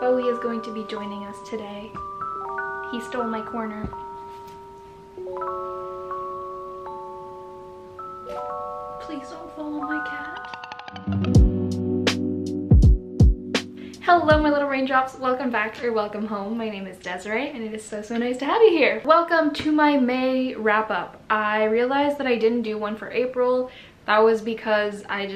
Bowie is going to be joining us today. He stole my corner. Please don't follow my cat. Hello my little raindrops, welcome back or welcome home. My name is Desiree and it is so nice to have you here. Welcome to my May wrap up. I realized that I didn't do one for April. That was because I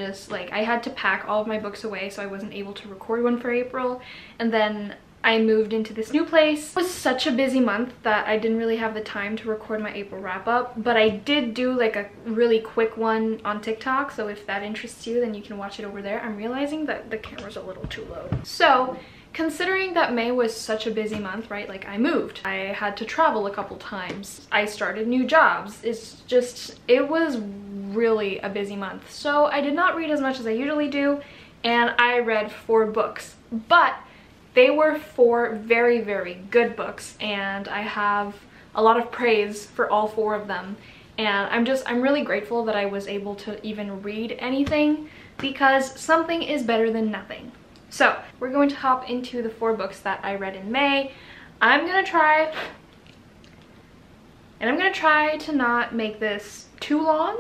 had to pack all of my books away, so I wasn't able to record one for April. And then I moved into this new place. It was such a busy month that I didn't really have the time to record my April wrap up, but I did do like a really quick one on TikTok, so if that interests you then you can watch it over there. I'm realizing that the camera's a little too low. So considering that May was such a busy month, right? Like I moved, I had to travel a couple times, I started new jobs. It was really a busy month. So I did not read as much as I usually do, and I read 4 books, but they were 4 very, very good books, and I have a lot of praise for all 4 of them. And I'm really grateful that I was able to even read anything, because something is better than nothing. So we're going to hop into the 4 books that I read in May. I'm gonna try to not make this too long,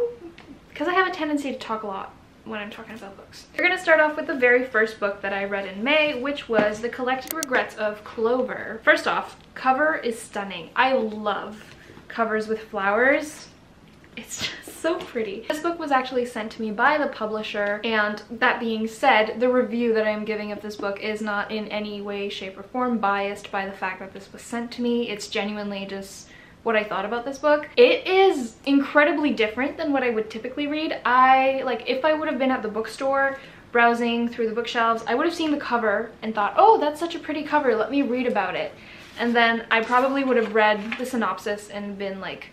because I have a tendency to talk a lot when I'm talking about books. We're gonna start off with the very first book that I read in May, which was The Collected Regrets of Clover. First off, cover is stunning. I love covers with flowers. It's just so pretty. This book was actually sent to me by the publisher, and that being said, the review that I'm giving of this book is not in any way, shape, or form biased by the fact that this was sent to me. It's genuinely just what I thought about this book. It is incredibly different than what I would typically read. If I would have been at the bookstore browsing through the bookshelves, I would have seen the cover and thought, oh, that's such a pretty cover, let me read about it. And then I probably would have read the synopsis and been like,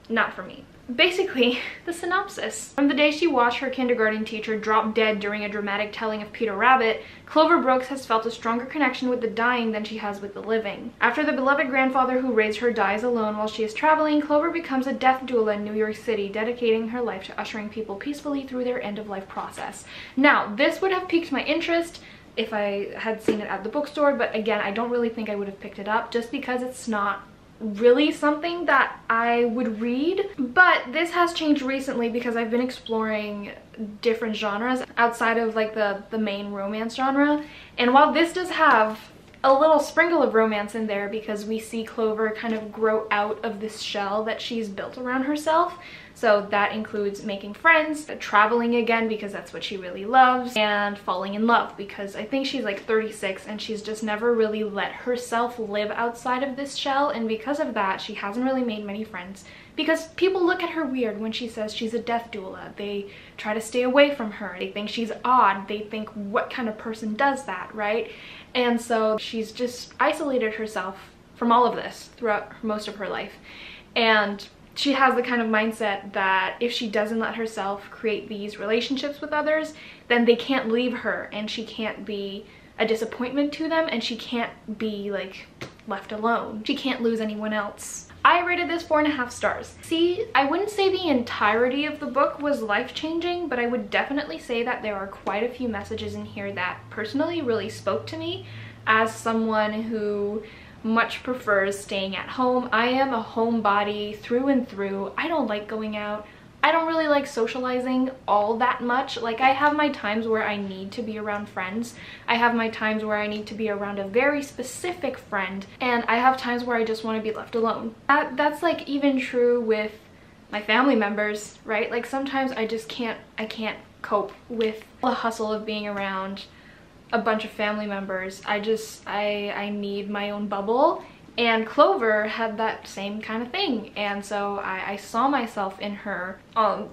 not for me. Basically, the synopsis. From the day she watched her kindergarten teacher drop dead during a dramatic telling of Peter Rabbit, Clover Brooks has felt a stronger connection with the dying than she has with the living. After the beloved grandfather who raised her dies alone while she is traveling, Clover becomes a death doula in New York City, dedicating her life to ushering people peacefully through their end-of-life process. Now, this would have piqued my interest if I had seen it at the bookstore, but again, I don't really think I would have picked it up just because it's not really something that I would read. But this has changed recently because I've been exploring different genres outside of like the main romance genre, and while this does have a little sprinkle of romance in there because we see Clover kind of grow out of this shell that she's built around herself, so that includes making friends, traveling again because that's what she really loves, and falling in love because I think she's like 36 and she's just never really let herself live outside of this shell, and because of that she hasn't really made many friends because people look at her weird when she says she's a death doula. They try to stay away from her. They think she's odd. They think, what kind of person does that, right? And so she's just isolated herself from all of this throughout most of her life. And she has the kind of mindset that if she doesn't let herself create these relationships with others, then they can't leave her and she can't be a disappointment to them, and she can't be like left alone. She can't lose anyone else. I rated this 4.5 stars. See, I wouldn't say the entirety of the book was life-changing, but I would definitely say that there are quite a few messages in here that personally really spoke to me as someone who much prefers staying at home. I am a homebody through and through. I don't like going out. I don't really like socializing all that much. Like, I have my times where I need to be around friends. I have my times where I need to be around a very specific friend, and I have times where I just want to be left alone. That's like even true with my family members, right? Like sometimes I can't cope with the hustle of being around a bunch of family members. I need my own bubble. And Clover had that same kind of thing, and so I saw myself in her on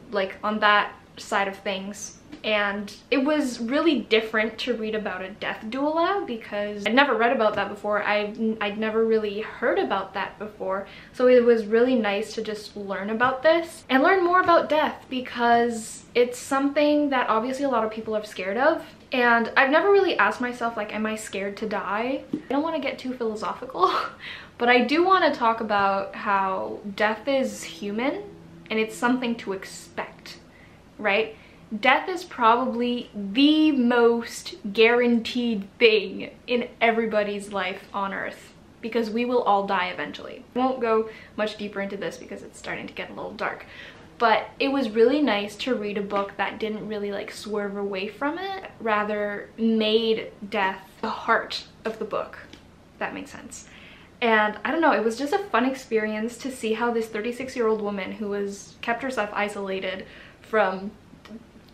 that side of things. And it was really different to read about a death doula because I'd never read about that before. I'd never really heard about that before, so it was really nice to just learn about this and learn more about death because it's something that obviously a lot of people are scared of. And I've never really asked myself, like, am I scared to die? I don't want to get too philosophical, but I do want to talk about how death is human and it's something to expect, right? death is probably the most guaranteed thing in everybody's life on Earth, because we will all die eventually. I won't go much deeper into this because it's starting to get a little dark, but it was really nice to read a book that didn't really like swerve away from it, rather made death the heart of the book, if that makes sense. And I don't know, it was just a fun experience to see how this 36-year-old woman who was kept herself isolated from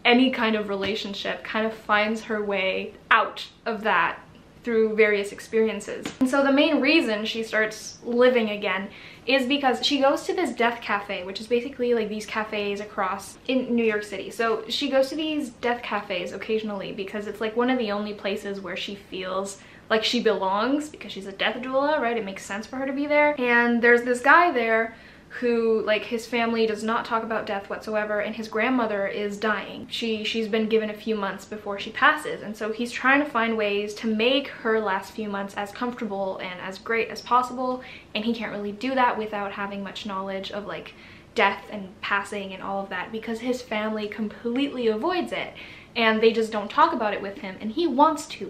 any kind of relationship kind of finds her way out of that through various experiences. And so the main reason she starts living again is because she goes to this death cafe, which is basically like these cafes across in New York City. So she goes to these death cafes occasionally because it's like one of the only places where she feels like she belongs, because she's a death doula, right? It makes sense for her to be there. And there's this guy there who, like, his family does not talk about death whatsoever, and his grandmother is dying. She's been given a few months before she passes, and so he's trying to find ways to make her last few months as comfortable and as great as possible, and he can't really do that without having much knowledge of like death and passing and all of that, because his family completely avoids it and they just don't talk about it with him, and he wants to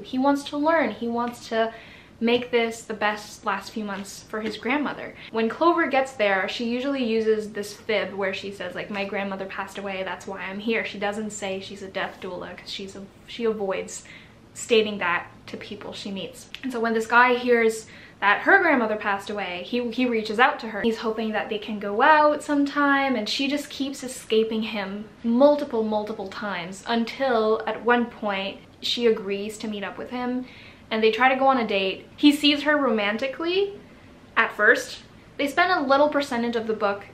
learn, he wants to make this the best last few months for his grandmother. When Clover gets there, she usually uses this fib where she says like, my grandmother passed away, that's why I'm here. She doesn't say she's a death doula because she avoids stating that to people she meets. And so when this guy hears that her grandmother passed away, he reaches out to her. He's hoping that they can go out sometime, and she just keeps escaping him multiple times until at one point she agrees to meet up with him. And they try to go on a date. He sees her romantically at first. They spend a little percentage of the book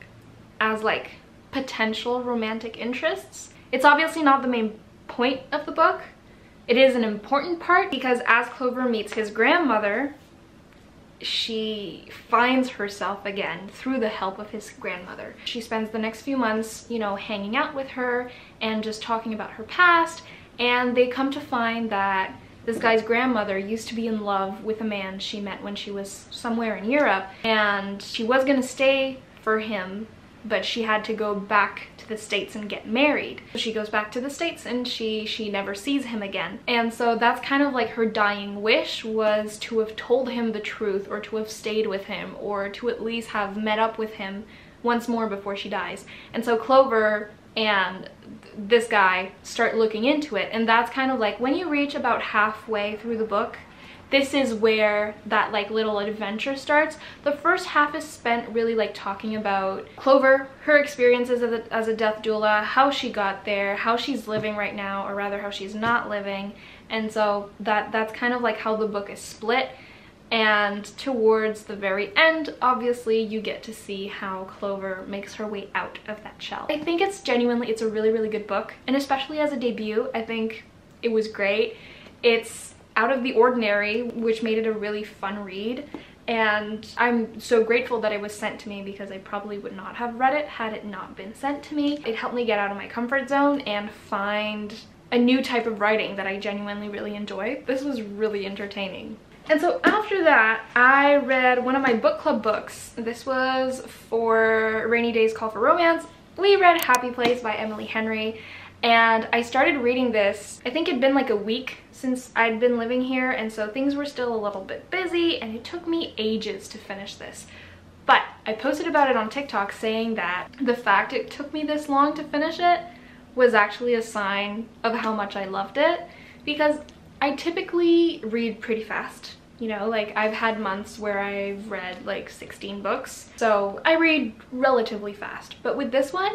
as like potential romantic interests. It's obviously not the main point of the book. It is an important part because as Clover meets his grandmother, she finds herself again through the help of his grandmother. She spends the next few months, you know, hanging out with her and just talking about her past, and they come to find that this guy's grandmother used to be in love with a man she met when she was somewhere in Europe, and she was gonna stay for him, but she had to go back to the States and get married. So she goes back to the States and she never sees him again. And so that's kind of like her dying wish, was to have told him the truth, or to have stayed with him, or to at least have met up with him once more before she dies. And so Clover and this guy start looking into it, and that's kind of like when you reach about halfway through the book, this is where that like little adventure starts. The first half is spent really like talking about Clover, her experiences as a death doula, how she got there, how she's living right now, or rather how she's not living. And so that's kind of like how the book is split. And towards the very end, obviously, you get to see how Clover makes her way out of that shell. I think it's a really good book, and especially as a debut, I think it was great. It's out of the ordinary, which made it a really fun read, and I'm so grateful that it was sent to me, because I probably would not have read it had it not been sent to me. It helped me get out of my comfort zone and find a new type of writing that I genuinely really enjoy. This was really entertaining. And so after that, I read one of my book club books. This was for Rainy Days Call for Romance. We read Happy Place by Emily Henry, and I started reading this, I think it'd been like a week since I'd been living here, and so things were still a little bit busy, and it took me ages to finish this. But I posted about it on TikTok saying that the fact it took me this long to finish it was actually a sign of how much I loved it, because I typically read pretty fast. You know, like I've had months where I've read like 16 books, so I read relatively fast. But with this one,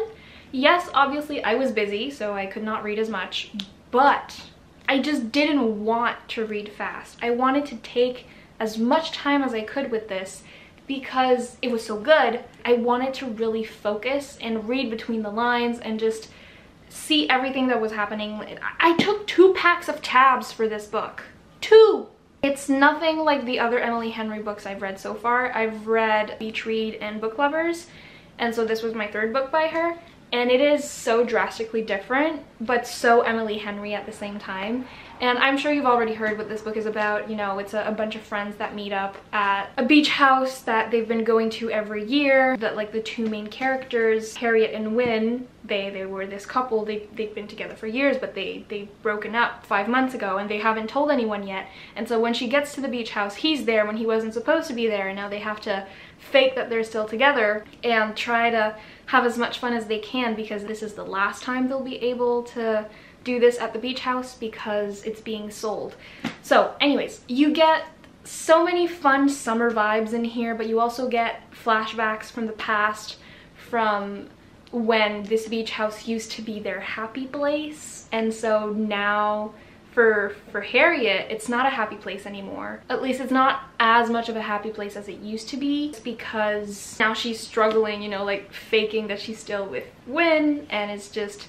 yes, obviously I was busy, so I could not read as much, but I just didn't want to read fast. I wanted to take as much time as I could with this because it was so good. I wanted to really focus and read between the lines and just see everything that was happening. I took 2 packs of tabs for this book. 2! It's nothing like the other Emily Henry books I've read so far. I've read Beach Read and Booklovers, and so this was my 3rd book by her, and it is so drastically different, but so Emily Henry at the same time. And I'm sure you've already heard what this book is about. You know, it's a bunch of friends that meet up at a beach house that they've been going to every year. That like the two main characters, Harriet and Wynne, they were this couple. They've been together for years, but they've broken up 5 months ago and they haven't told anyone yet. And so when she gets to the beach house, he's there when he wasn't supposed to be there, and now they have to fake that they're still together and try to have as much fun as they can, because this is the last time they'll be able to do this at the beach house because it's being sold. So anyways, you get so many fun summer vibes in here, but you also get flashbacks from the past, from when this beach house used to be their happy place. And so now for Harriet, it's not a happy place anymore. At least it's not as much of a happy place as it used to be. It's because now she's struggling, you know, like faking that she's still with Wynne, and it's just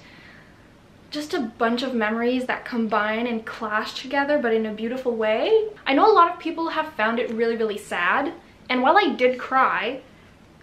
a bunch of memories that combine and clash together, but in a beautiful way. I know a lot of people have found it really, really sad, and while I did cry,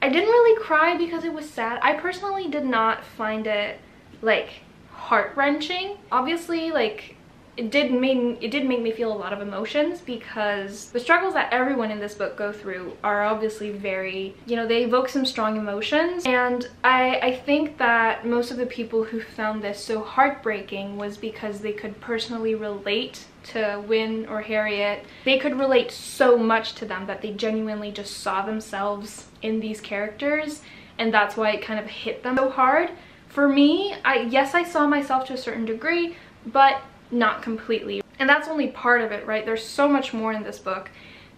I didn't really cry because it was sad. I personally did not find it like heart-wrenching. Obviously, like it did make me feel a lot of emotions, because the struggles that everyone in this book go through are obviously very, you know, they evoke some strong emotions. And I think that most of the people who found this so heartbreaking was because they could personally relate to Wynne or Harriet. They could relate so much to them that they genuinely just saw themselves in these characters, and that's why it kind of hit them so hard. For me, yes, I saw myself to a certain degree, but not completely. And that's only part of it, right? There's so much more in this book,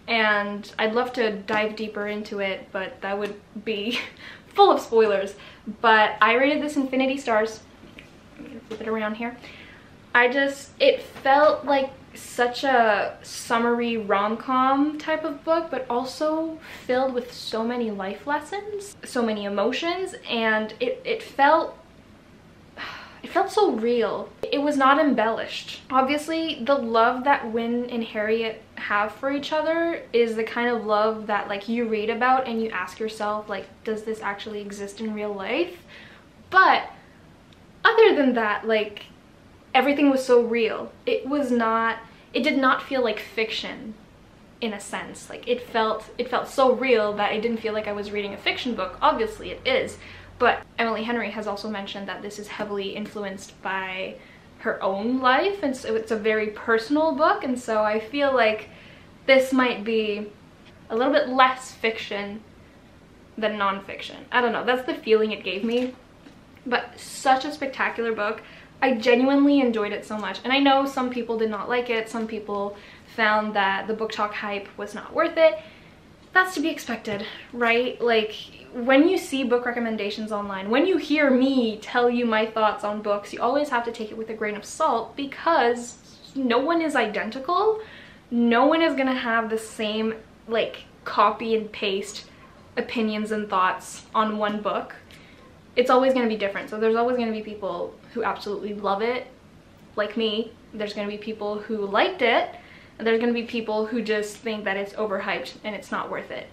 and I'd love to dive deeper into it, but that would be full of spoilers. But I rated this infinity stars. I'm gonna flip it around here. It felt like such a summery rom-com type of book, but also filled with so many life lessons, so many emotions, and it felt so real. It was not embellished. Obviously, the love that Wynne and Harriet have for each other is the kind of love that like you read about and you ask yourself, like, does this actually exist in real life? But other than that, like, everything was so real. It did not feel like fiction in a sense. Like it felt so real that it didn't feel like I was reading a fiction book. Obviously it is. But Emily Henry has also mentioned that this is heavily influenced by her own life, and so it's a very personal book, and so I feel like this might be a little bit less fiction than nonfiction. I don't know, that's the feeling it gave me. But such a spectacular book. I genuinely enjoyed it so much, and I know some people did not like it. Some people found that the BookTok hype was not worth it. That's to be expected, right? Like, when you see book recommendations online, when you hear me tell you my thoughts on books, you always have to take it with a grain of salt, because no one is identical. No one is gonna have the same, like, copy and paste opinions and thoughts on one book. It's always gonna be different. So there's always gonna be people who absolutely love it, like me. There's gonna be people who liked it, and there's gonna be people who just think that it's overhyped and it's not worth it.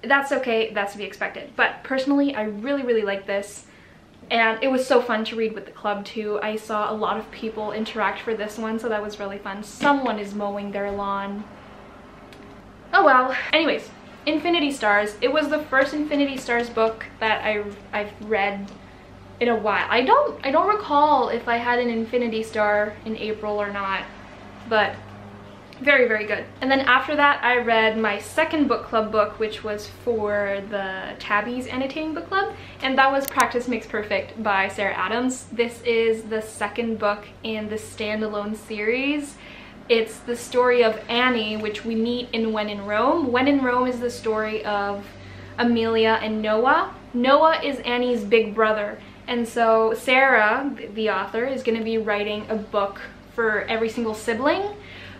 That's okay, that's to be expected. But personally, I really, really like this. And it was so fun to read with the club too. I saw a lot of people interact for this one, so that was really fun. Someone is mowing their lawn. Oh well. Anyways, Infinity Stars. It was the first Infinity Stars book that I've read in a while. I don't recall if I had an Infinity Star in April or not, but very, very good. And then after that, I read my second book club book, which was for the Tabby's Annotating Book Club, and that was Practice Makes Perfect by Sarah Adams. This is the second book in the standalone series. It's the story of Annie, which we meet in When in Rome. When in Rome is the story of Amelia and Noah. Noah is Annie's big brother, and so Sarah, the author, is going to be writing a book for every single sibling.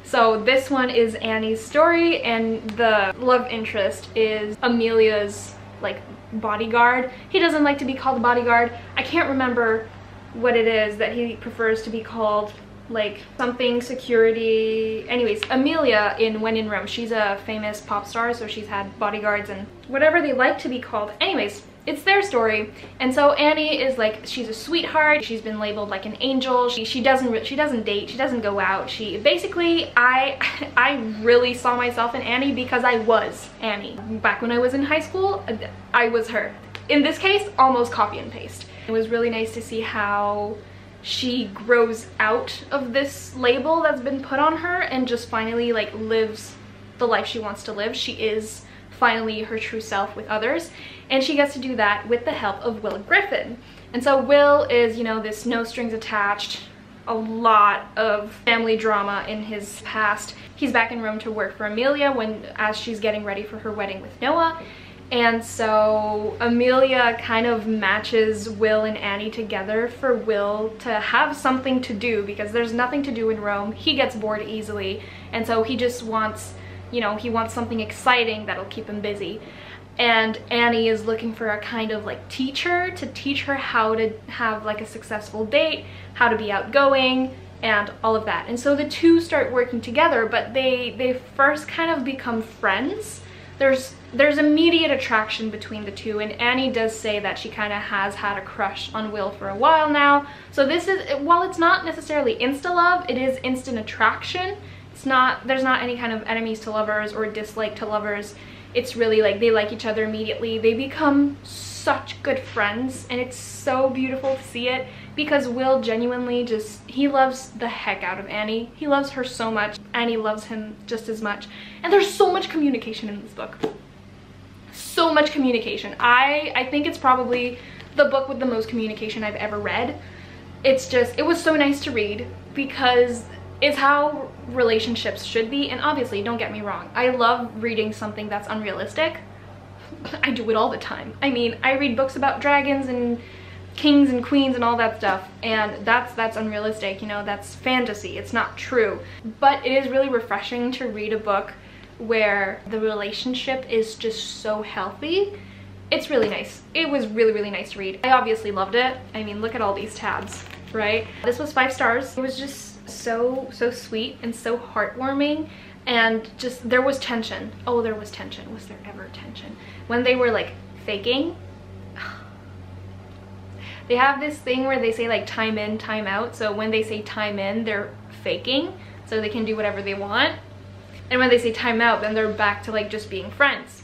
So this one is Annie's story, and the love interest is Amelia's, like, bodyguard. He doesn't like to be called a bodyguard. I can't remember what it is that he prefers to be called, like something security. Anyways, Amelia in When in Rome, she's a famous pop star, so she's had bodyguards and whatever they like to be called. Anyways, it's their story. And so Annie is like, she's a sweetheart. She's been labeled like an angel. She doesn't date. She doesn't go out. She basically, I really saw myself in Annie because I was Annie. Back when I was in high school, I was her. In this case, almost copy and paste. It was really nice to see how she grows out of this label that's been put on her and just finally like lives the life she wants to live. She is finally her true self with others, and she gets to do that with the help of Will Griffin. And so Will is, you know, this no strings attached, a lot of family drama in his past. He's back in Rome to work for Amelia as she's getting ready for her wedding with Noah. And so Amelia kind of matches Will and Annie together for Will to have something to do, because there's nothing to do in Rome. He gets bored easily, and so he just wants, you know, he wants something exciting that'll keep him busy. And Annie is looking for a kind of like teacher to teach her how to have like a successful date, how to be outgoing, and all of that. And so the two start working together, but they first kind of become friends. There's immediate attraction between the two, and Annie does say that she kind of has had a crush on Will for a while now. So this is, while it's not necessarily insta-love, it is instant attraction. There's not any kind of enemies to lovers or dislike to lovers. It's really like they like each other immediately. They become such good friends, and it's so beautiful to see it, because Will genuinely he loves the heck out of Annie. He loves her so much. Annie loves him just as much. And there's so much communication in this book. So much communication. I think it's probably the book with the most communication I've ever read. It was so nice to read, because it's how relationships should be. And obviously, don't get me wrong, I love reading something that's unrealistic. I do it all the time. I mean, I read books about dragons and kings and queens and all that stuff, and that's unrealistic, you know, that's fantasy, it's not true. But it is really refreshing to read a book where the relationship is just so healthy. It's really nice. It was really, really nice to read. I obviously loved it. I mean, look at all these tabs, right? This was 5 stars. It was just so sweet and so heartwarming, and just there was tension. Oh, there was tension. Was there ever tension? When they were like faking. They have this thing where they say like time in, time out. So when they say time in, they're faking so they can do whatever they want. And when they say time out, then they're back to like just being friends.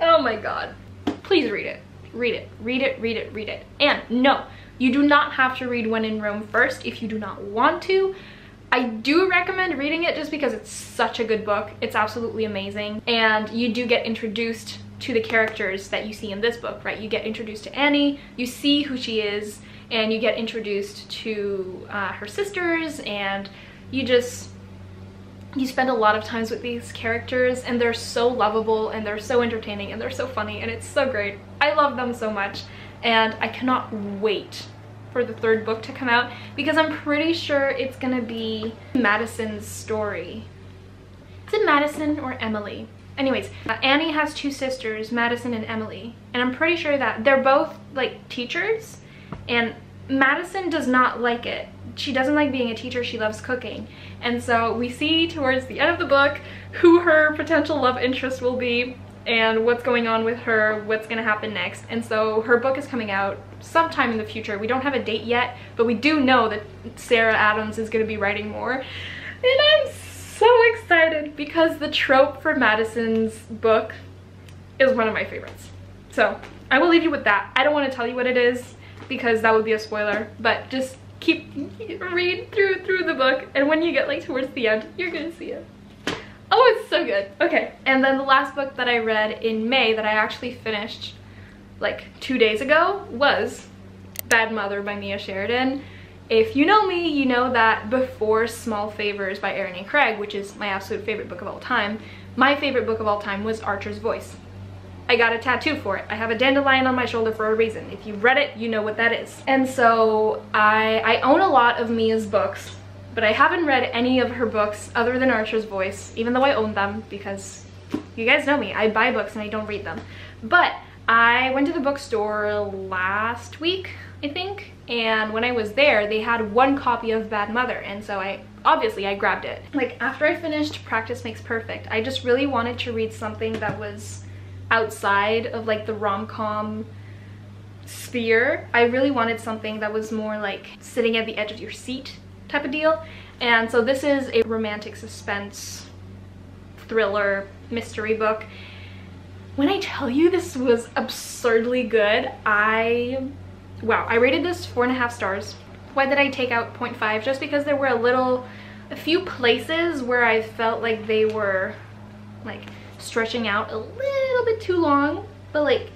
Oh my god. Please read it. Read it. Read it, read it, read it. And no, you do not have to read When in Rome first if you do not want to. I do recommend reading it just because it's such a good book. It's absolutely amazing. And you do get introduced to the characters that you see in this book, right? You get introduced to Annie, you see who she is, and you get introduced to her sisters, and you spend a lot of times with these characters, and they're so lovable, and they're so entertaining, and they're so funny, and it's so great. I love them so much, and I cannot wait for the 3rd book to come out, because I'm pretty sure it's gonna be Madison's story. Is it Madison or Emily? Anyways, Annie has 2 sisters, Madison and Emily, and I'm pretty sure that they're both like teachers, and Madison does not like it. She doesn't like being a teacher, she loves cooking. And so we see towards the end of the book who her potential love interest will be and what's going on with her, what's gonna happen next. And so her book is coming out sometime in the future. We don't have a date yet, but we do know that Sarah Adams is gonna be writing more. And I'm so excited, because the trope for Madison's book is one of my favorites. So I will leave you with that. I don't want to tell you what it is because that would be a spoiler, but just read through the book, and when you get like towards the end, you're gonna see it. Oh, it's so good. Okay, and then the last book that I read in May that I actually finished like 2 days ago was Bad Mother by Mia Sheridan. If you know me, you know that before Small Favors by Erin A. Craig, which is my absolute favorite book of all time, my favorite book of all time was Archer's Voice. I got a tattoo for it. I have a dandelion on my shoulder for a reason. If you've read it, you know what that is. And so I own a lot of Mia's books, but I haven't read any of her books other than Archer's Voice, even though I own them, because you guys know me. I buy books and I don't read them. But I went to the bookstore last week, I think, and when I was there, they had 1 copy of Bad Mother, and so obviously I grabbed it. Like, after I finished Practice Makes Perfect, I just really wanted to read something that was outside of like the rom-com sphere. I really wanted something that was more like sitting at the edge of your seat type of deal. And so this is a romantic suspense thriller mystery book. When I tell you this was absurdly good, wow, I rated this 4.5 stars. Why did I take out 0.5? Just because there were a few places where I felt like they were like stretching out a little bit too long, but like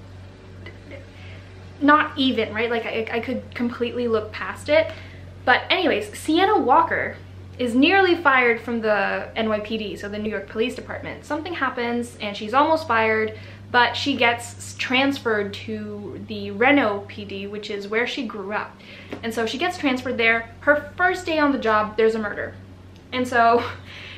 not even, right? Like I could completely look past it. But anyways, Sienna Walker is nearly fired from the NYPD, so the New York Police Department. Something happens and she's almost fired, but she gets transferred to the Reno PD, which is where she grew up. And so she gets transferred there. Her first day on the job, there's a murder. And so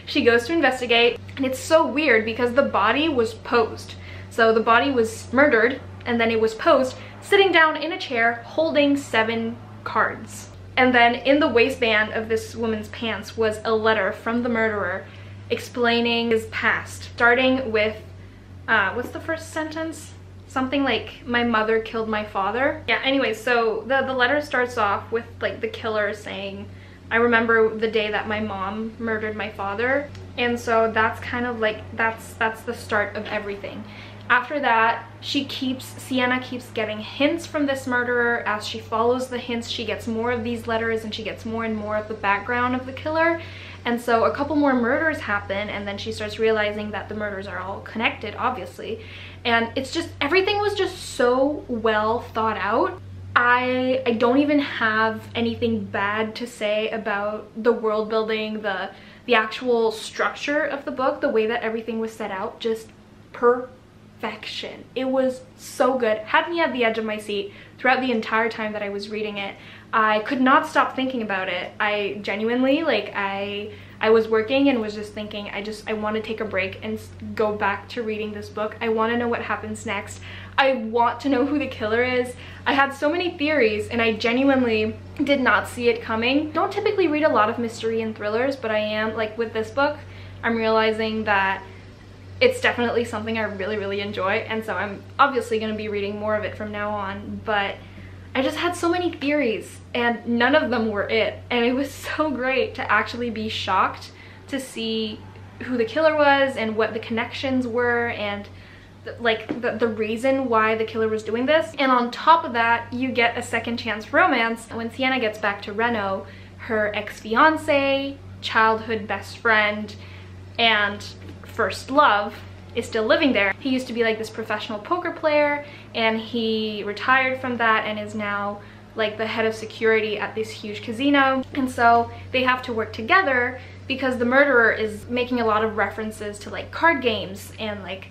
she goes to investigate, and it's so weird because the body was posed. So the body was murdered, and then it was posed, sitting down in a chair, holding 7 cards. And then in the waistband of this woman's pants was a letter from the murderer explaining his past, starting with, what's the first sentence? Something like, my mother killed my father. Yeah, anyway, so the letter starts off with like the killer saying, I remember the day that my mom murdered my father. And so that's kind of like, that's the start of everything. After that, Sienna keeps getting hints from this murderer. As she follows the hints, she gets more of these letters and she gets more and more of the background of the killer. And so a couple more murders happen, and then she starts realizing that the murders are all connected, obviously. And it's just, everything was just so well thought out. I don't even have anything bad to say about the world building, the actual structure of the book, the way that everything was set out, just perfection. It was so good. Had me at the edge of my seat throughout the entire time that I was reading it. I could not stop thinking about it. I genuinely, like, I was working and was just thinking, I want to take a break and go back to reading this book. I want to know what happens next. I want to know who the killer is. I had so many theories and I genuinely did not see it coming. I don't typically read a lot of mystery and thrillers, but I am, like with this book, I'm realizing that it's definitely something I really, really enjoy. And so I'm obviously going to be reading more of it from now on, but I just had so many theories and none of them were it. And it was so great to actually be shocked to see who the killer was and what the connections were, and like the reason why the killer was doing this. And on top of that, you get a second chance romance. When Sienna gets back to Reno, her ex-fiance, childhood best friend, and first love is still living there. He used to be like this professional poker player, and he retired from that and is now like the head of security at this huge casino. And so they have to work together because the murderer is making a lot of references to like card games and like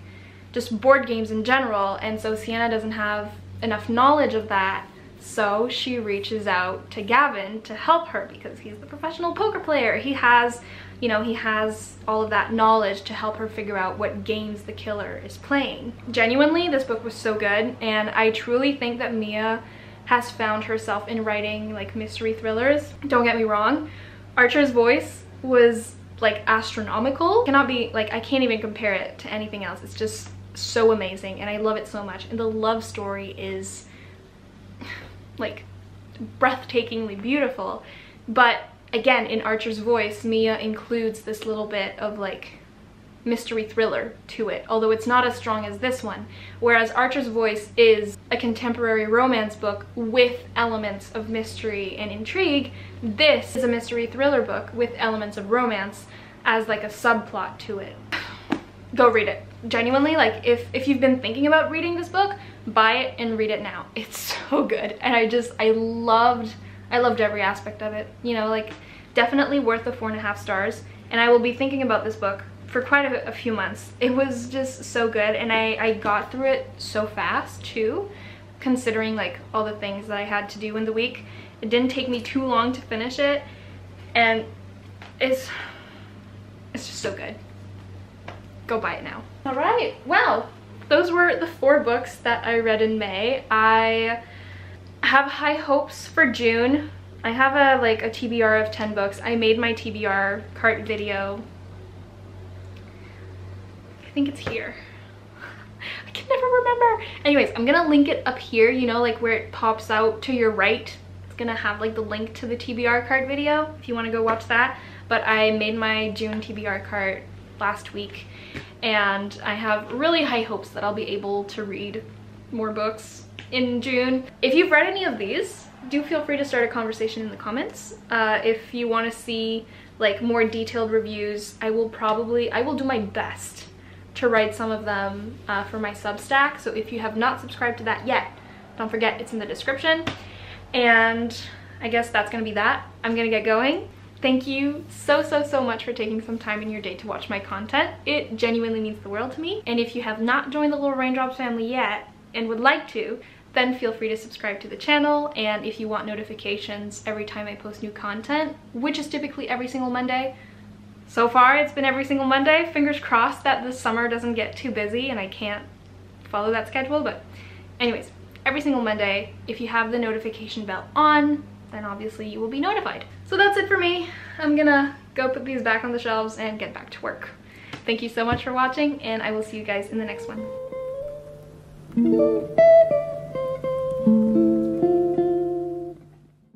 just board games in general. And so Sienna doesn't have enough knowledge of that. So she reaches out to Gavin to help her because he's the professional poker player. He has, you know, he has all of that knowledge to help her figure out what games the killer is playing. Genuinely, this book was so good, and I truly think that Mia has found herself in writing like mystery thrillers. Don't get me wrong, Archer's voice was like astronomical. Cannot be, like, I can't even compare it to anything else. It's just so amazing and I love it so much. And the love story is like breathtakingly beautiful. But again, in Archer's voice, Mia includes this little bit of like mystery thriller to it, although it's not as strong as this one. Whereas Archer's voice is a contemporary romance book with elements of mystery and intrigue, this is a mystery thriller book with elements of romance as like a subplot to it. Go read it. Genuinely, like if you've been thinking about reading this book, buy it and read it now. It's so good. And I loved every aspect of it. You know, like definitely worth the 4.5 stars. And I will be thinking about this book for quite a few months. It was just so good, and I got through it so fast too, considering like all the things that I had to do in the week. It didn't take me too long to finish it, and it's just so good. Go buy it now. All right, well, those were the 4 books that I read in May. I have high hopes for June. I have a TBR of 10 books. I made my TBR cart video. I think it's here. I can never remember. Anyways, I'm gonna link it up here, you know, like where it pops out to your right. It's gonna have like the link to the TBR cart video if you want to go watch that. But I made my June TBR cart last week, and I have really high hopes that I'll be able to read more books in June. If you've read any of these, do feel free to start a conversation in the comments. If you want to see like more detailed reviews, I will do my best to write some of them for my Substack. So if you have not subscribed to that yet, don't forget, it's in the description. And I guess that's gonna be that. I'm gonna get going. Thank you so much for taking some time in your day to watch my content. It genuinely means the world to me. And if you have not joined the little Raindrops family yet and would like to, then feel free to subscribe to the channel. And if you want notifications every time I post new content, which is typically every single Monday. So far, it's been every single Monday. Fingers crossed that this summer doesn't get too busy and I can't follow that schedule. But anyways, every single Monday, if you have the notification bell on, then obviously you will be notified. So that's it for me. I'm gonna go put these back on the shelves and get back to work. Thank you so much for watching, and I will see you guys in the next one.